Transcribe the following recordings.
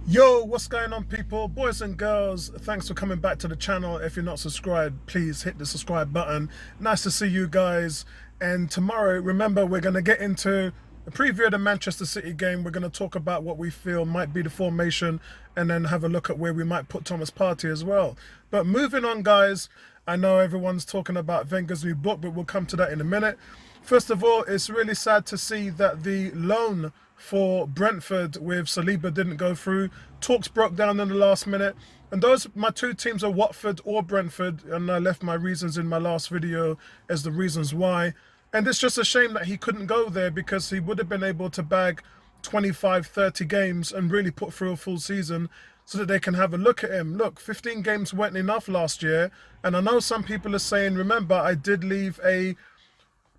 Yo, what's going on, people? Boys and girls, thanks for coming back to the channel. If you're not subscribed, please hit the subscribe button. Nice to see you guys. And tomorrow, remember, we're going to get into a preview of the Manchester City game. We're going to talk about what we feel might be the formation and then have a look at where we might put Thomas Partey as well. But moving on, guys, I know everyone's talking about Wenger's new book, but we'll come to that in a minute. First of all, it's really sad to see that the loan for Brentford with Saliba didn't go through. Talks broke down in the last minute. And my two teams are Watford or Brentford. And I left my reasons in my last video as the reasons why. And it's just a shame that he couldn't go there because he would have been able to bag 25, 30 games and really put through a full season so that they can have a look at him. Look, 15 games weren't enough last year. And I know some people are saying, remember, I did leave a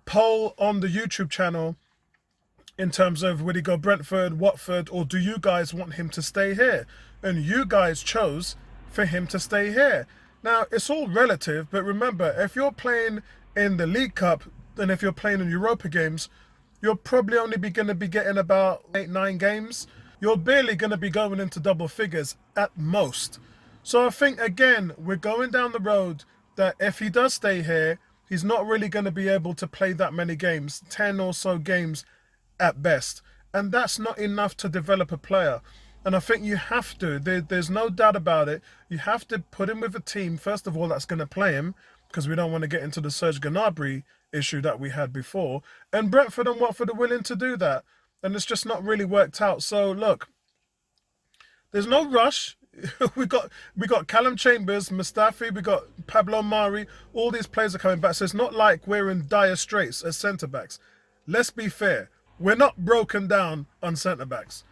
poll on the YouTube channel in terms of would he go Brentford, Watford, or do you guys want him to stay here? And you guys chose for him to stay here. Now, it's all relative, but remember, if you're playing in the League Cup and if you're playing in Europa games, you're probably only going to be getting about 8, 9 games. You're barely going to be going into double figures at most. So I think, again, we're going down the road that if he does stay here, he's not really going to be able to play that many games, 10 or so games at best. And that's not enough to develop a player. And I think you have to, there's no doubt about it, you have to put him with a team, first of all, that's going to play him, because we don't want to get into the Serge Gnabry issue that we had before. And Brentford and Watford are willing to do that. And it's just not really worked out. So look, there's no rush. we got Callum Chambers, Mustafi, we got Pablo Mari, all these players are coming back. So it's not like we're in dire straits as centre-backs. Let's be fair. We're not broken down on centre-backs.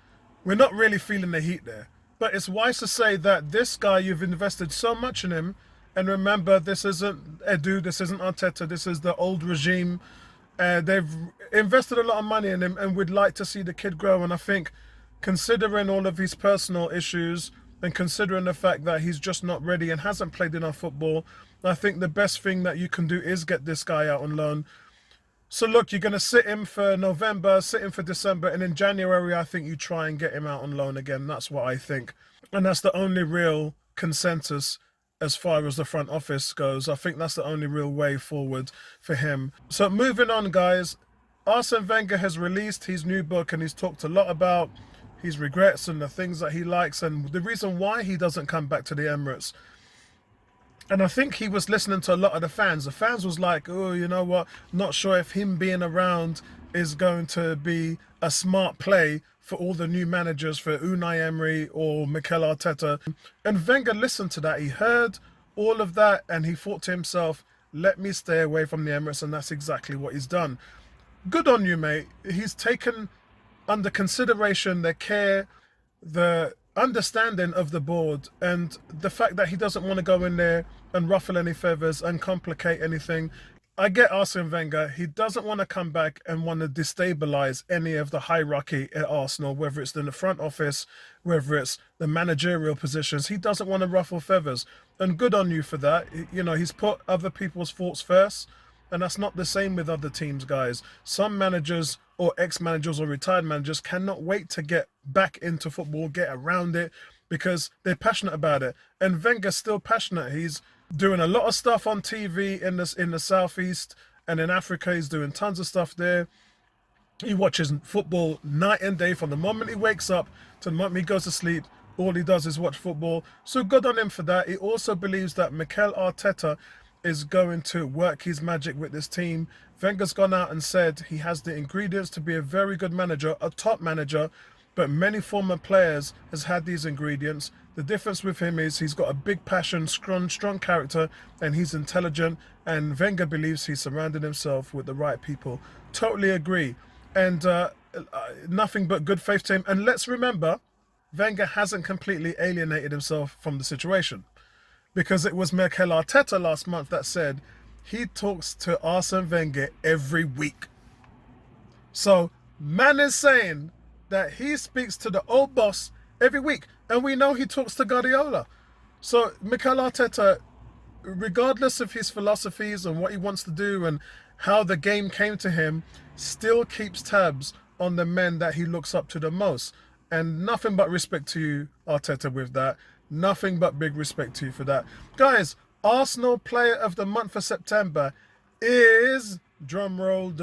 We're not really feeling the heat there. But it's wise to say that this guy, you've invested so much in him. And remember, this isn't Edu, this isn't Arteta, this is the old regime. They've invested a lot of money in him and we'd like to see the kid grow. And I think considering all of his personal issues and considering the fact that he's just not ready and hasn't played enough football, I think the best thing that you can do is get this guy out on loan. So look, you're going to sit him for November, sit him for December, and in January, I think you try and get him out on loan again. That's what I think. And that's the only real consensus as far as the front office goes. I think that's the only real way forward for him. So moving on, guys, Arsene Wenger has released his new book and he's talked a lot about his regrets and the things that he likes and the reason why he doesn't come back to the Emirates. And I think he was listening to a lot of the fans. The fans was like, oh, you know what? Not sure if him being around is going to be a smart play for all the new managers, for Unai Emery or Mikel Arteta. And Wenger listened to that. He heard all of that and he thought to himself, let me stay away from the Emirates. And that's exactly what he's done. Good on you, mate. He's taken under consideration the care, the understanding of the board and the fact that he doesn't want to go in there and ruffle any feathers and complicate anything. I get Arsene Wenger. He doesn't want to come back and want to destabilize any of the hierarchy at Arsenal, whether it's in the front office, whether it's the managerial positions. He doesn't want to ruffle feathers. And good on you for that. You know, he's put other people's thoughts first. And that's not the same with other teams, guys. Some managers or ex-managers or retired managers cannot wait to get back into football, get around it, because they're passionate about it. And Wenger's still passionate. He's doing a lot of stuff on TV in the Southeast and in Africa. He's doing tons of stuff there. He watches football night and day from the moment he wakes up to the moment he goes to sleep. All he does is watch football. So good on him for that. He also believes that Mikel Arteta is going to work his magic with this team. Wenger's gone out and said he has the ingredients to be a very good manager, a top manager, but many former players has had these ingredients. The difference with him is he's got a big passion, strong character, and he's intelligent, and Wenger believes he's surrounded himself with the right people. Totally agree. And nothing but good faith to him. And let's remember, Wenger hasn't completely alienated himself from the situation. Because it was Mikel Arteta last month that said he talks to Arsene Wenger every week. So, man is saying that he speaks to the old boss every week. And we know he talks to Guardiola. So, Mikel Arteta, regardless of his philosophies and what he wants to do and how the game came to him, still keeps tabs on the men that he looks up to the most. And nothing but respect to you, Arteta, with that. Nothing but big respect to you for that. Guys, Arsenal Player of the Month for September is, drumroll,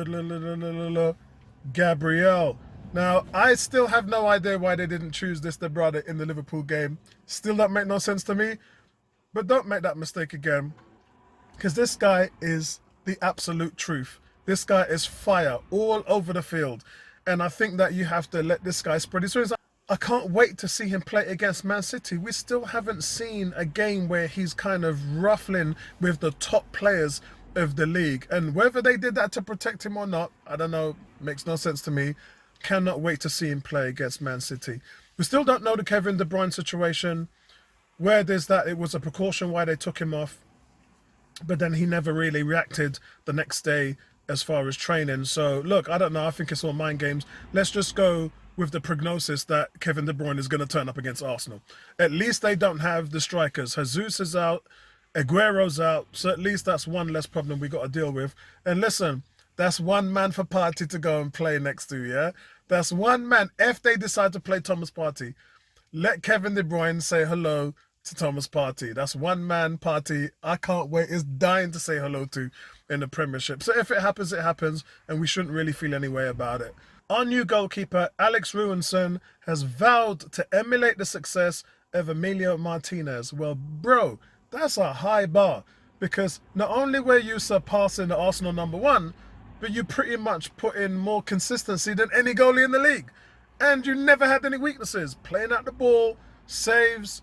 Gabriel. Now, I still have no idea why they didn't choose this the brother in the Liverpool game. Still don't make no sense to me. But don't make that mistake again. Because this guy is the absolute truth. This guy is fire all over the field. And I think that you have to let this guy spread his wings. I can't wait to see him play against Man City. We still haven't seen a game where he's kind of ruffling with the top players of the league. And whether they did that to protect him or not, I don't know. Makes no sense to me. Cannot wait to see him play against Man City. We still don't know the Kevin De Bruyne situation. Where there's that it was a precaution why they took him off. But then he never really reacted the next day as far as training. So, look, I don't know. I think it's all mind games. Let's just go with the prognosis that Kevin De Bruyne is going to turn up against Arsenal. At least they don't have the strikers. Jesus is out. Aguero's out. So at least that's one less problem we got to deal with. And listen, that's one man for Partey to go and play next to, yeah? That's one man. If they decide to play Thomas Partey, let Kevin De Bruyne say hello to Thomas Partey. That's one man Partey. I can't wait. Is dying to say hello to in the Premiership. So if it happens, it happens, and we shouldn't really feel any way about it. Our new goalkeeper, Alex Ruinson, has vowed to emulate the success of Emilio Martinez. Well, bro, that's a high bar, because not only were you surpassing the Arsenal #1, but you pretty much put in more consistency than any goalie in the league. And you never had any weaknesses. Playing out the ball, saves,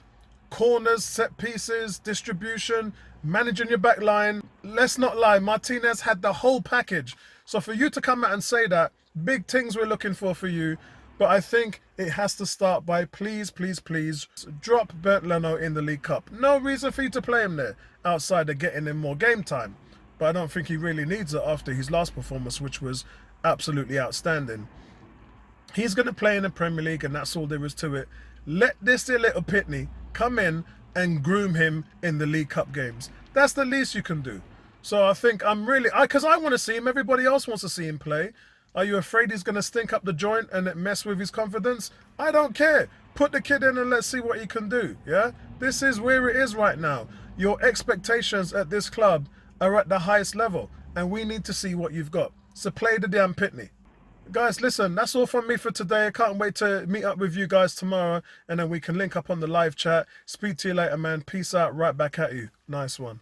corners, set pieces, distribution, managing your back line. Let's not lie, Martinez had the whole package. So for you to come out and say that, big things we're looking for you. But I think it has to start by please, please, please drop Bernd Leno in the League Cup. No reason for you to play him there outside of getting him more game time. But I don't think he really needs it after his last performance, which was absolutely outstanding. He's going to play in the Premier League, and that's all there is to it. Let this little pitney come in and groom him in the League Cup games. That's the least you can do. So I think because I want to see him. Everybody else wants to see him play. Are you afraid he's going to stink up the joint and it mess with his confidence? I don't care. Put the kid in and let's see what he can do. Yeah, this is where it is right now. Your expectations at this club are at the highest level, and we need to see what you've got. So play the damn pitney. Guys, listen, that's all from me for today. I can't wait to meet up with you guys tomorrow, and then we can link up on the live chat. Speak to you later, man. Peace out. Right back at you. Nice one.